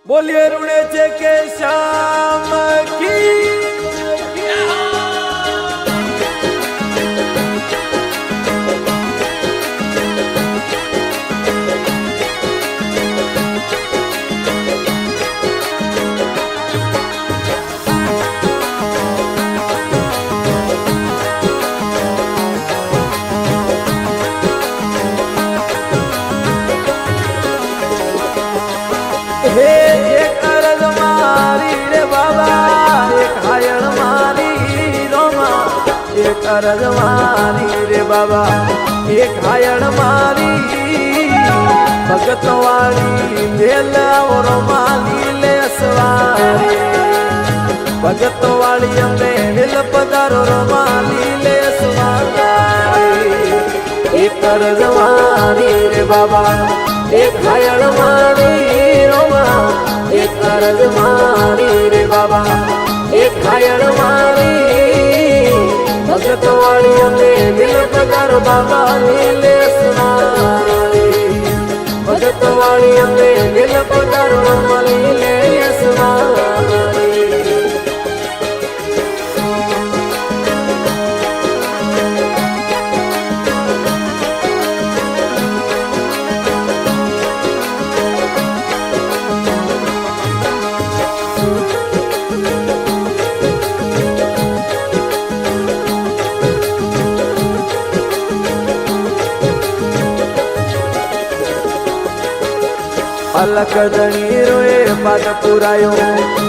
બોલીએ રૂડે છે કે શ્યામ કી હે એક અરજ મારી રે બાબા એક હાયણ મારી રોમા એક અરજ મારી રે બાબા એક હાયણ મારી ભગત વાળી વેલા રોમાલી લે સવારી ભગત વાળી અમે વેલ પધારો રોમાલી લે સવારી એક અરજ મારી રે બાબા એક હાયણ મારી રોમા એક અરજ મારી રે બાબા એક હાયણ મારી ભગત વાળી અમે દિલ પગાર બાબા લીલે સુનારી ભગત વાળી અમે દિલ પગાર બાબા લીલે સુનારી अलग धनी रोए पाद पुरायो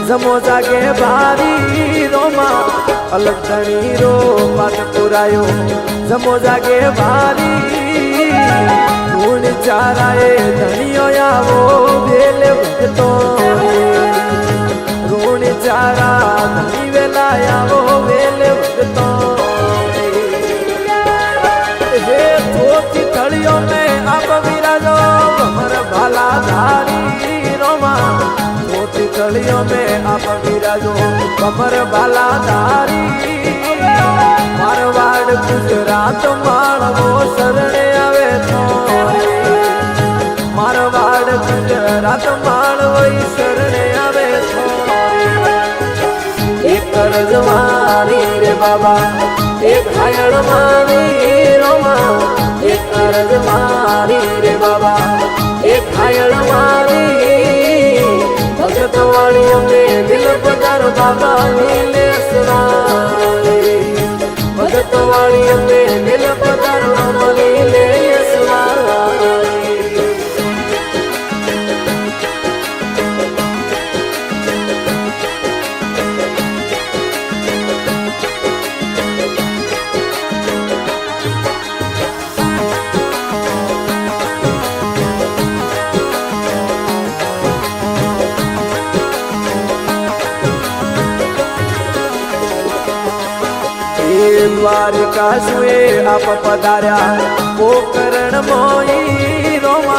जमो जागे भारी रोमा अलग धनी रो पाद पुरायो जमो जागे भारी ढूंढ चाराए धनियो आवो वेले भगतो ढूंढ चारा धनी वेला आवो वेले भगतो हे छोटी थड़ियों में आप विराजो भमर भाला धारी रोमा छोटी थड़ियों में आप विराजो भमर भाला धारी मारवाड़ गुजरात माणवो शरणे आवे तो मारवाड़ गुजरात माणवो शरणे आवे तो एक अरज मारी रे बाबा एक हायण मारी रोमा एक अरज मारी रे बाबा एक हायण मारी भगत वाली अमे दिल पगार बाबा लीले सुनारी भगत वाली अमे दिल पगार बाबा लीले सुनारी द्वारिका सुए आप पधार्या पोकरण मोई रोमा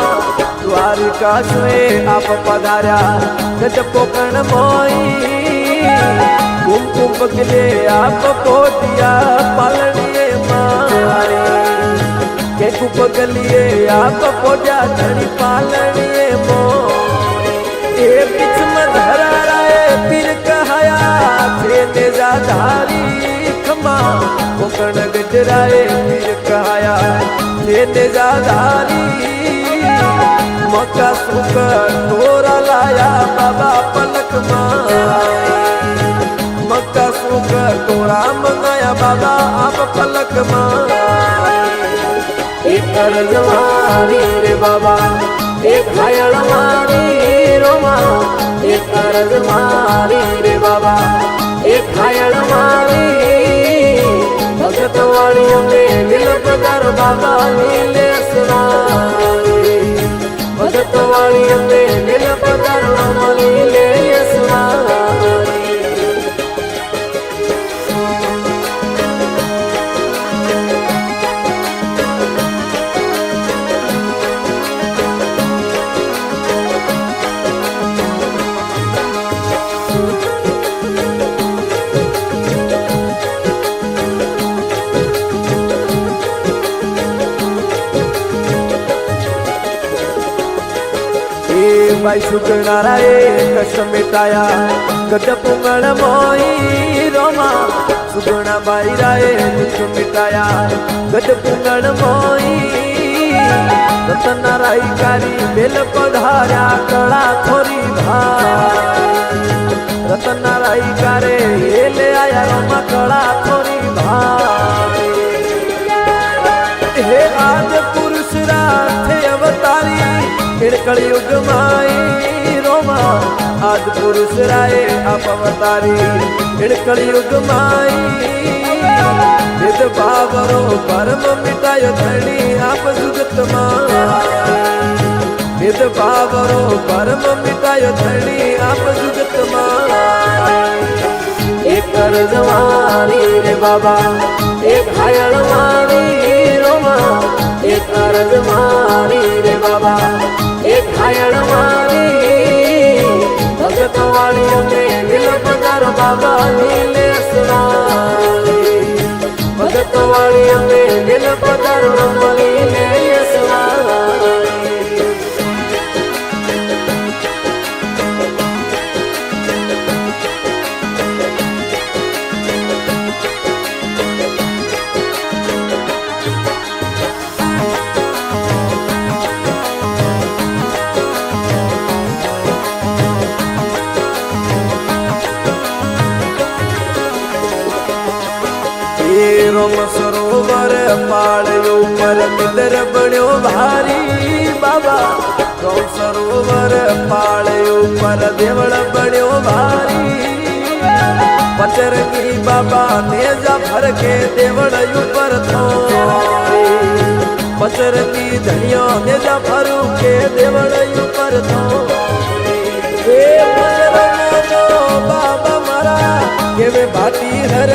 द्वारिका सुए आप पधार्या गज पोकरण मोई कुमकुम पगले आप पोटिया पालनिए मारी के कुपगलिए आप पोटिया धनी पालनिए मोई एक किस्म धरा राय पीर कहाया थे तेजा धारी कोकण गजराए पीर कहाया थे तेजा धारी मक्का सुख तोरा लाया बाबा पलक मारी मक्का सुख तोरा मंगाया बाबा आप पलक मारी एक अरज मारी रे बाबा एक हायण मारी रोमा एक अरज मारी रे बाबा एक हायण मारी भगत वाली अमे दिल पगार बाबा लीले सुनारी भगत वाली अमे दिल पगार बाबा लीले सुनारी भाई सुगणाराए कष्ट मिटाया गद पुंगण मोई रोमा सुगुणा बाई राय दुख मिटाया गद पुंगण मोई रतन राई कारी बेल पधार्या कड़ा थोरी भाई रतन राई कारे ले आया रोमा कड़ा थोरी भाई हे आज पुरुष राथे अवतारी कलयुग माई रोमा आज पुरुष राय आप अवतारी कलयुग माई भेद भावरो परम मिटायो धनी आप जुगत माई भेद भावरो परम मिटायो धनी आप जुगत माई एक कर्जवारी रे बाबा एक घायल मारी रोमा एक कर्जवारी रे बाबा एक घायल मारी भगत वाली में दिल पधार बाबा नीले सवारी भगत वाली में दिल पधार बाबा नीले सवारी रोम सरोवर पाड़ो पर मिदर बण्यो भारी बाबा रोम सरोवर पाड़ो पर देवल बण्यो भारी पचरंगी बाबा नेजा भर के देवल ऊपर थो पचरंगी धनियो नेजा भर के देवल ऊपर थो बाबा मारा के भाती हर